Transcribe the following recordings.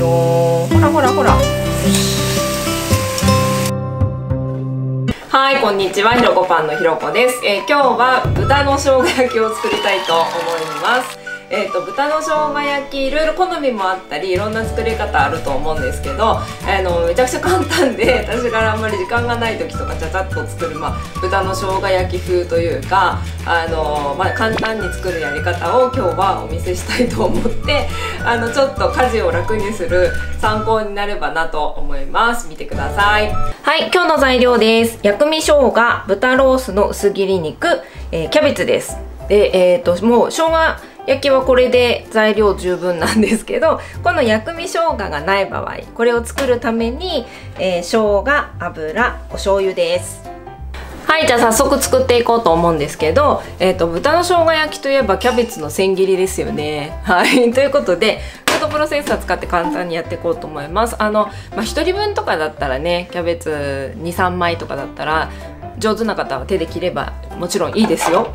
よ。ほらほらほら。はい、こんにちは。ひろこパンのひろこです。今日は豚の生姜焼きを作りたいと思います。豚の生姜焼きいろいろ好みもあったりいろんな作り方あると思うんですけど、めちゃくちゃ簡単で私からあんまり時間がない時とかちゃちゃっと作る、豚の生姜焼き風というか簡単に作るやり方を今日はお見せしたいと思ってちょっと家事を楽にする参考になればなと思います。見てください。はい、今日の材料です。薬味生姜、豚ロースの薄切り肉、キャベツです。で、もう生姜焼きはこれで材料十分なんですけど、この薬味生姜がない場合、これを作るために、生姜、油、お醤油です。はい、じゃあ早速作っていこうと思うんですけど、豚の生姜焼きといえばキャベツの千切りですよね。はい、ということでフードプロセッサー使って簡単にやっていこうと思います。1人分とかだったらね、キャベツ2、3枚とかだったら上手な方は手で切ればもちろんいいですよ。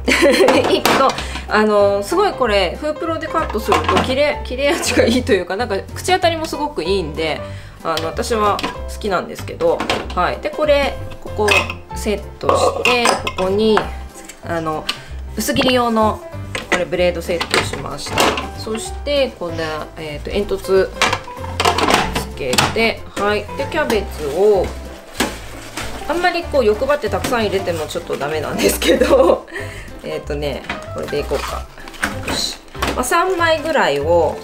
いいけどすごいこれフープロでカットすると切れ味がいいというか、なんか口当たりもすごくいいんで私は好きなんですけど、はい、でここセットして、ここに薄切り用のこれブレードセットしました。そしてこんな、煙突つけて、はい、でキャベツをあんまりこう欲張ってたくさん入れてもちょっとダメなんですけどこれでいこうか。よし、3枚ぐらいをこ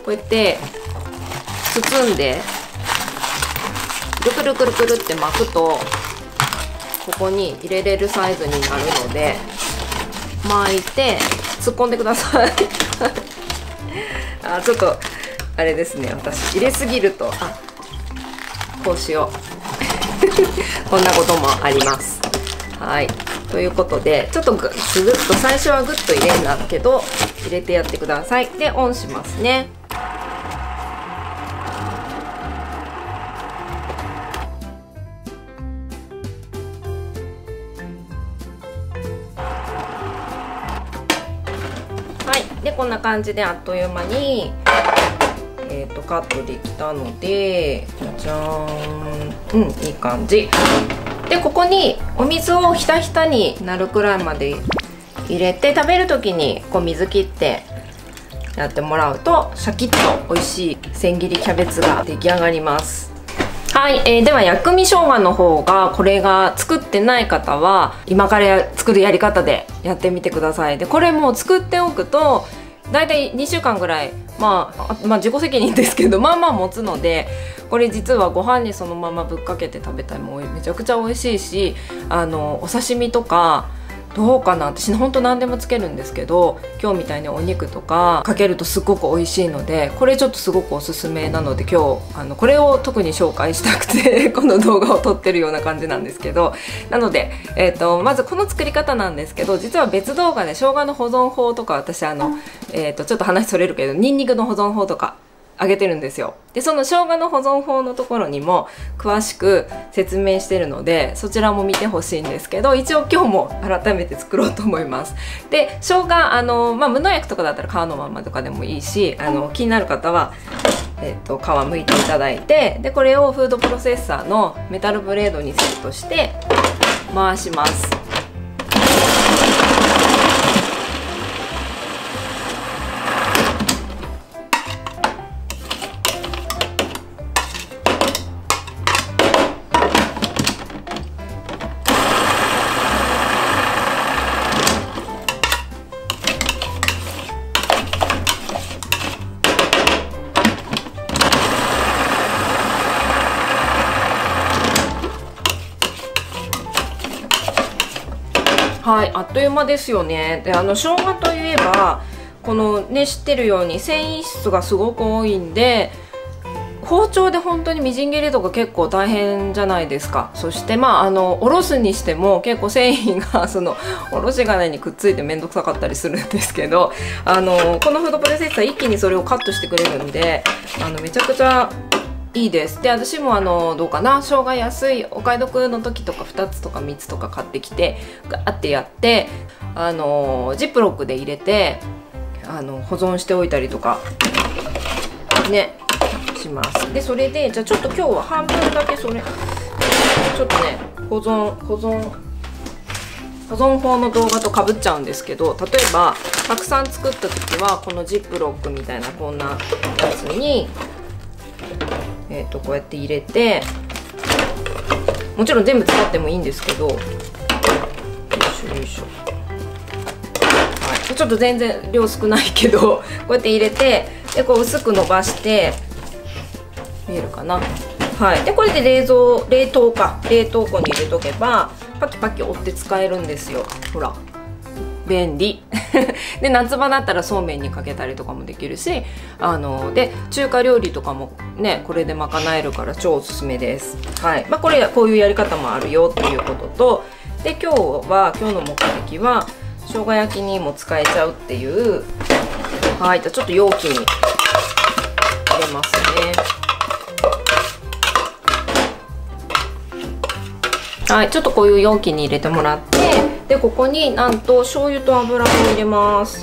うやって包んでくるくるくるくるって巻くとここに入れれるサイズになるので、巻いて突っ込んでください。ちょっとあれですね、私入れすぎるとこうしよう。こんなこともあります。はい、ということでちょっとぐっと最初はグッと入れんだけど入れてやってください。でオンしますね。はい、でこんな感じであっという間にカットできたので、じゃーん、いい感じで、ここにお水をひたひたになるくらいまで入れて、食べる時にこう水切ってやってもらうとシャキッと美味しい千切りキャベツが出来上がります。はい、では薬味生姜の方が、これが作ってない方は今から作るやり方でやってみてください。でこれもう作っておくとだいたい2週間ぐらい自己責任ですけど持つので、これ実はご飯にそのままぶっかけて食べたらもうめちゃくちゃ美味しいし、お刺身とかどうかな、私ほんと何でもつけるんですけど、今日みたいにお肉とかかけるとすっごく美味しいので、これちょっとすごくおすすめなので、今日これを特に紹介したくてこの動画を撮ってるような感じなんですけど、なので、まずこの作り方なんですけど、実は別動画で生姜の保存法とか、私ちょっと話それるけどニンニクの保存法とかあげてるんですよ。でその生姜の保存法のところにも詳しく説明してるので、そちらも見てほしいんですけど、一応今日も改めて作ろうと思います。で生姜無農薬とかだったら皮のままとかでもいいし、気になる方は皮むいていただいて、でこれをフードプロセッサーのメタルブレードにセットして回します。はい、あっという間ですよね。で生姜といえばこのね、知ってるように繊維質がすごく多いんで、包丁で本当にみじん切りとか結構大変じゃないですか。そしておろすにしても結構繊維がおろし金にくっついて面倒くさかったりするんですけど、このフードプロセッサー一気にそれをカットしてくれるんでめちゃくちゃいいです。で私もどうかな、生姜安いお買い得の時とか2つとか3つとか買ってきてガーってやってジップロックで入れて保存しておいたりとかねします。でそれでじゃあちょっと今日は半分だけそれちょっとね保存法の動画とかぶっちゃうんですけど、例えばたくさん作った時はこのジップロックみたいなこんなやつにこうやって入れて、もちろん全部使ってもいいんですけど、よいしょよいしょ、はい、ちょっと全然量少ないけどこうやって入れて、でこう薄く伸ばして見えるかな。はい、でこれで冷凍庫に入れとけばパキパキ折って使えるんですよ。ほら便利で夏場だったらそうめんにかけたりとかもできるし、で中華料理とかもねこれで賄えるから超おすすめです。はい、こういうやり方もあるよっていうことと、で今日の目的は生姜焼きにも使えちゃうっていう。はい、じゃあちょっと容器に入れますね。はい、ちょっとこういう容器に入れてもらって、でここになんと醤油と油を入れます。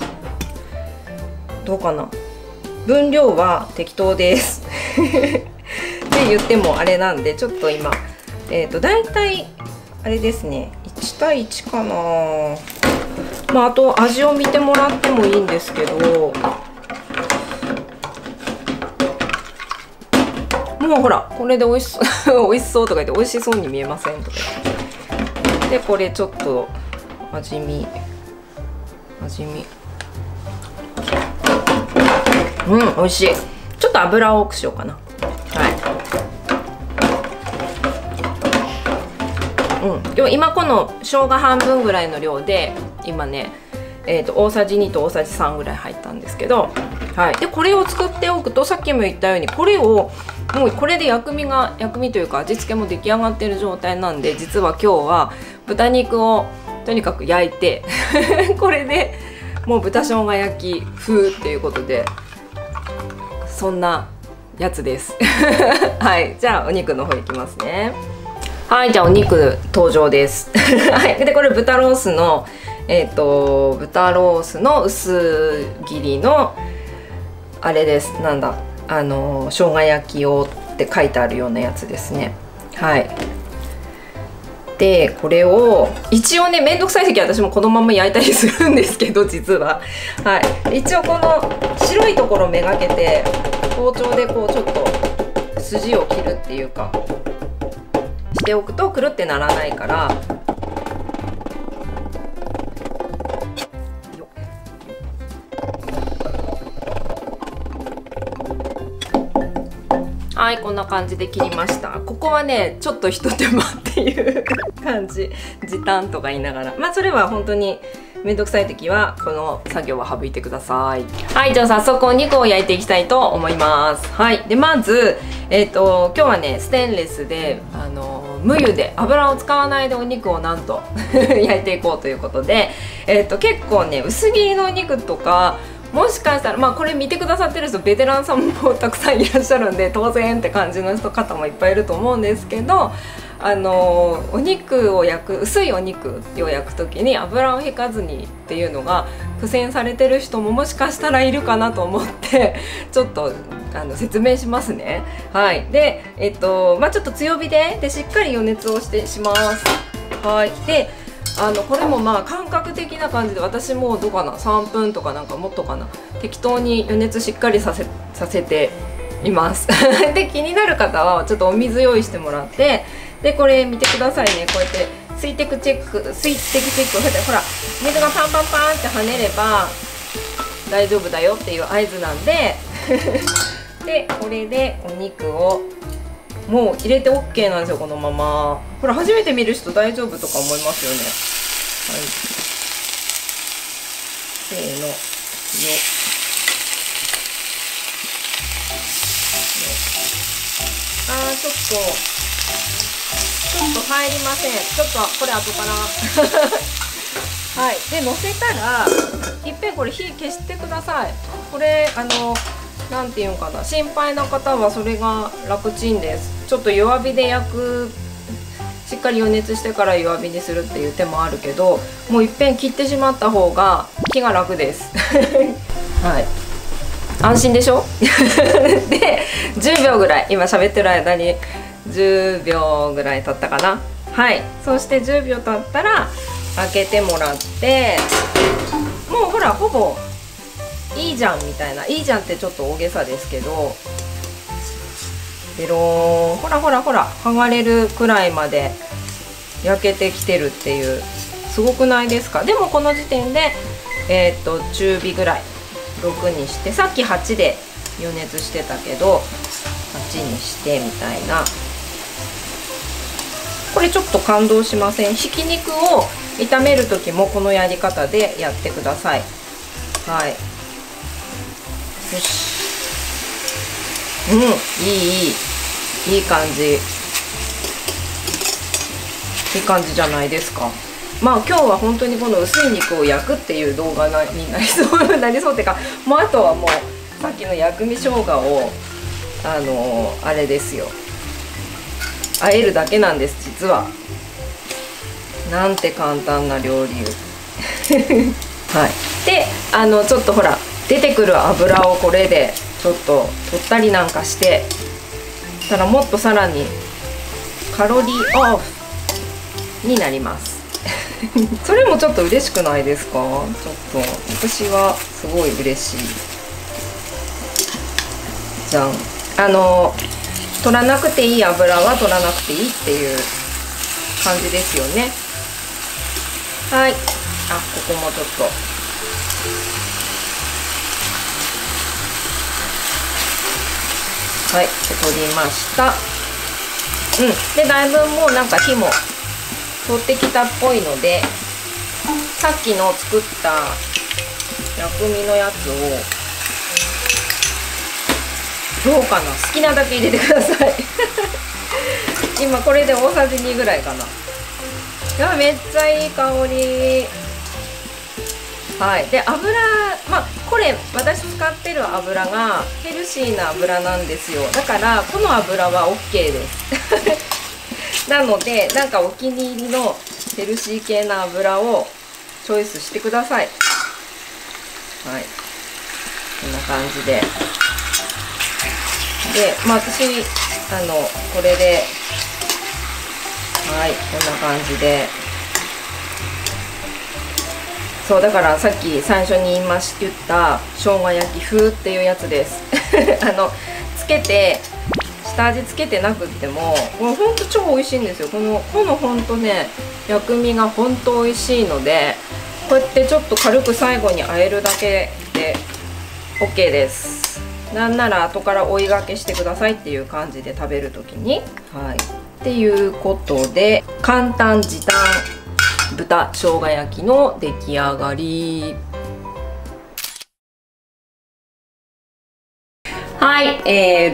どうかな、分量は適当ですって言ってもあれなんで、ちょっと今だいたいあれですね、1対1かな。あと味を見てもらってもいいんですけど、もうほらこれで美味しそう美味しそうとか言って美味しそうに見えませんとか言って、でこれちょっと味見美味しい。ちょっと油を多くしようかな。はい、今この生姜半分ぐらいの量で今ね、大さじ2と大さじ3ぐらい入ったんですけど、はい、でこれを作っておくと、さっきも言ったようにこれをもうこれで薬味というか味付けも出来上がってる状態なんで、実は今日は豚肉をとにかく焼いてこれでもう豚生姜焼き風っていうことで、そんなやつですはい、じゃあお肉の方いきますね。はい、じゃあお肉登場ですはい、でこれ豚ロースの薄切りのあれです。なんだ、生姜焼き用って書いてあるようなやつですね。はい。でこれを一応ね、めんどくさい時は私もこのまま焼いたりするんですけど、実は、はい、一応この白いところめがけて包丁でこうちょっと筋を切るっていうかしておくとくるってならないから。はい、こんな感じで切りました。ここはねちょっとひと手間っていう感じ、時短とか言いながら、それは本当にめんどくさい時はこの作業は省いてください。はい、じゃあ早速お肉を焼いていきたいと思います。はい、でまず今日はねステンレスで無油で油を使わないでお肉をなんと焼いていこうということで、結構ね薄切りのお肉とか、もしかしたらこれ見てくださってる人ベテランさんもたくさんいらっしゃるんで当然って感じの方もいっぱいいると思うんですけど、お肉を焼く、薄いお肉を焼く時に油を引かずにっていうのが苦戦されてる人ももしかしたらいるかなと思ってちょっと説明しますね。はい、でちょっと強火でしっかり予熱をします。はい、でこれも感覚的な感じで、私もどうかな、3分とかなんかもっとかな、適当に予熱しっかりさせていますで気になる方はちょっとお水用意してもらって、でこれ見てくださいね。こうやって水滴チェックほら水がパンパンパンって跳ねれば大丈夫だよっていう合図なんででこれでお肉をもう入れて OK なんですよ、このまま。ほら初めて見る人大丈夫とか思いますよね。はい、せーのよ。ちょっと入りません。ちょっとこれ後からはい、で乗せたらいっぺんこれ火消してください。これなんていうのかな、心配な方はそれが楽ちんです。ちょっと弱火で焼く、しっかり予熱してから弱火にするっていう手もあるけど、もういっぺん切ってしまった方が気が楽ですはい、安心でしょで10秒ぐらい、今喋ってる間に10秒ぐらい経ったかな。はい、そして10秒経ったら開けてもらって、もうほらほぼいいじゃんみたいな、いいじゃんってちょっと大げさですけど、ベローン、ほらほらほら剥がれるくらいまで焼けてきてるっていう、すごくないですか。でもこの時点で中火ぐらい、6にして、さっき8で予熱してたけど8にしてみたいな。これちょっと感動しません？ひき肉を炒める時もこのやり方でやってください。はい、よし、うん、いい感じ、いい感じじゃないですか。まあ今日は本当にこの薄い肉を焼くっていう動画になりそうなりそうっていうか、もうあとはもうさっきの薬味生姜をあれですよ、和えるだけなんです、実は。なんて簡単な料理はい、でちょっとほら出てくる油をこれでちょっと取ったりなんかしてたら、もっとさらにカロリーオフになりますそれもちょっと嬉しくないですか？ちょっと私はすごい嬉しい。じゃん、取らなくていい油は取らなくていいっていう感じですよね。はい、ここもちょっとはい、取りました。でだいぶもうなんか火も通ってきたっぽいので、さっきの作った薬味のやつをどうかな、好きなだけ入れてください今これで大さじ2ぐらいかな。いやめっちゃいい香り。はい、で油、これ私使ってる油がヘルシーな油なんですよ。だからこの油は OK ですなのでなんかお気に入りのヘルシー系な油をチョイスしてください。はい、こんな感じで。で私これではいこんな感じで、そうだからさっき最初に言った生姜焼き風っていうやつですつけて下味つけてなくってももうほんと超美味しいんですよ。このほんとね薬味がほんと美味しいので、こうやってちょっと軽く最後に和えるだけで OK です。なんなら後から追いがけしてくださいっていう感じで食べる時に。はい、っていうことで簡単時短豚生姜焼きの出来上がり。はい、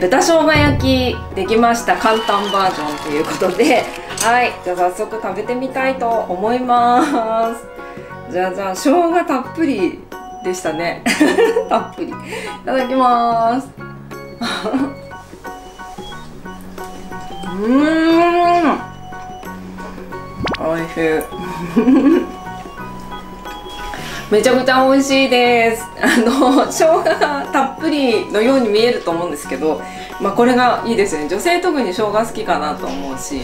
豚生姜焼きできました。簡単バージョンということで、はい、じゃあ早速食べてみたいと思います。じゃあ生姜たっぷりでしたねたっぷりいただきますおいしいめちゃくちゃ美味しいです。生姜がたっぷりのように見えると思うんですけど、これがいいですね。女性特に生姜好きかなと思うし、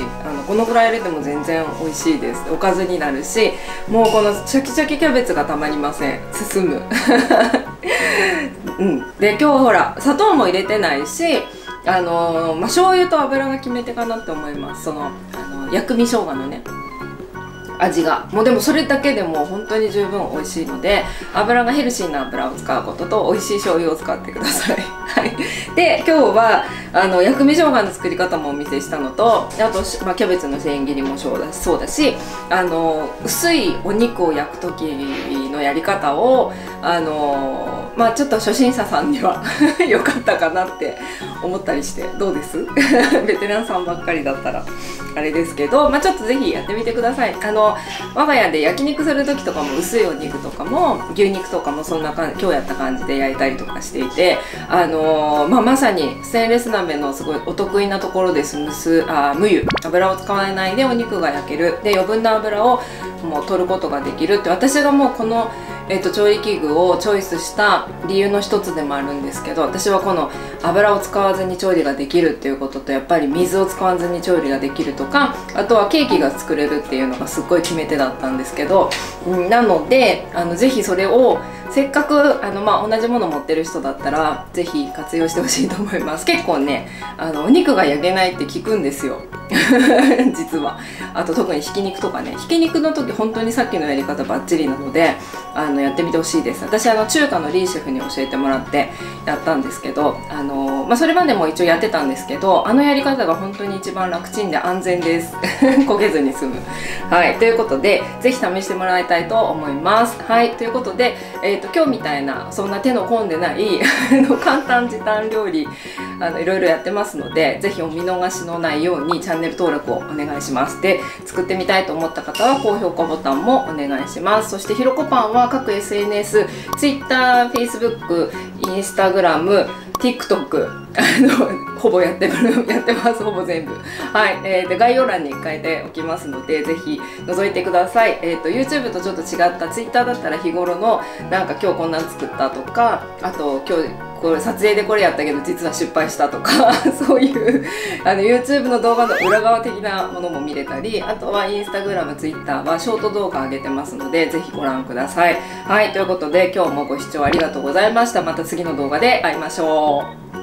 このぐらい入れても全然美味しいです。おかずになるし、もうこのシャキシャキキャベツがたまりません。進むで今日はほら砂糖も入れてないし、醤油と油が決め手かなって思います。その薬味生姜のね味がもう、でもそれだけでも本当に十分美味しいので、油がヘルシーな油を使うことと美味しい醤油を使ってくださいはい、で今日は薬味生姜の作り方もお見せしたのと、あと、キャベツの千切りもそうだし、薄いお肉を焼く時のやり方をちょっと初心者さんには良かったかなって思ったりして、どうですベテランさんばっかりだったらあれですけど、ちょっとぜひやってみてください。我が家で焼肉する時とかも薄いお肉とかも牛肉とかもそんな今日やった感じで焼いたりとかしていて、まさにステンレス鍋のすごいお得意なところです。無油、油を使わないでお肉が焼ける、で余分な油をもう取ることができるって、私がもうこの調理器具をチョイスした理由の一つでもあるんですけど、私はこの油を使わずに調理ができるっていうことと、やっぱり水を使わずに調理ができるとか、あとはケーキが作れるっていうのがすっごい決め手だったんですけど、なのでぜひそれをせっかく同じもの持ってる人だったらぜひ活用してほしいと思います。結構ねお肉が焼けないって聞くんですよ実は。あと特にひき肉とかね、ひき肉の時本当にさっきのやり方バッチリなのでやってみてほしいです。私中華のリーシェフに教えてもらってやったんですけど、それまでも一応やってたんですけど、やり方が本当に一番楽ちんで安全です焦げずに済む。はい、ということでぜひ試してもらいたいと思います。はい、ということで、今日みたいなそんな手の込んでない簡単時短料理いろいろやってますので、ぜひお見逃しのないようにチャンネル登録をお願いします。で、作ってみたいと思った方は高評価ボタンもお願いします。そしてひろこパンは各 SNS、Twitter、Facebook、Instagram、TikTok ほぼやってます、ほぼ全部。はい、で概要欄に書いておきますので、ぜひ覗いてください。YouTube とちょっと違った Twitter だったら日頃のなんか今日こんなん作ったとか、あと今日これ撮影でこれやったけど実は失敗したとかそういうYouTube の動画の裏側的なものも見れたり、あとは Instagram、Twitter はショート動画上げてますので、ぜひご覧ください。はい、ということで今日もご視聴ありがとうございました。また次の動画で会いましょう。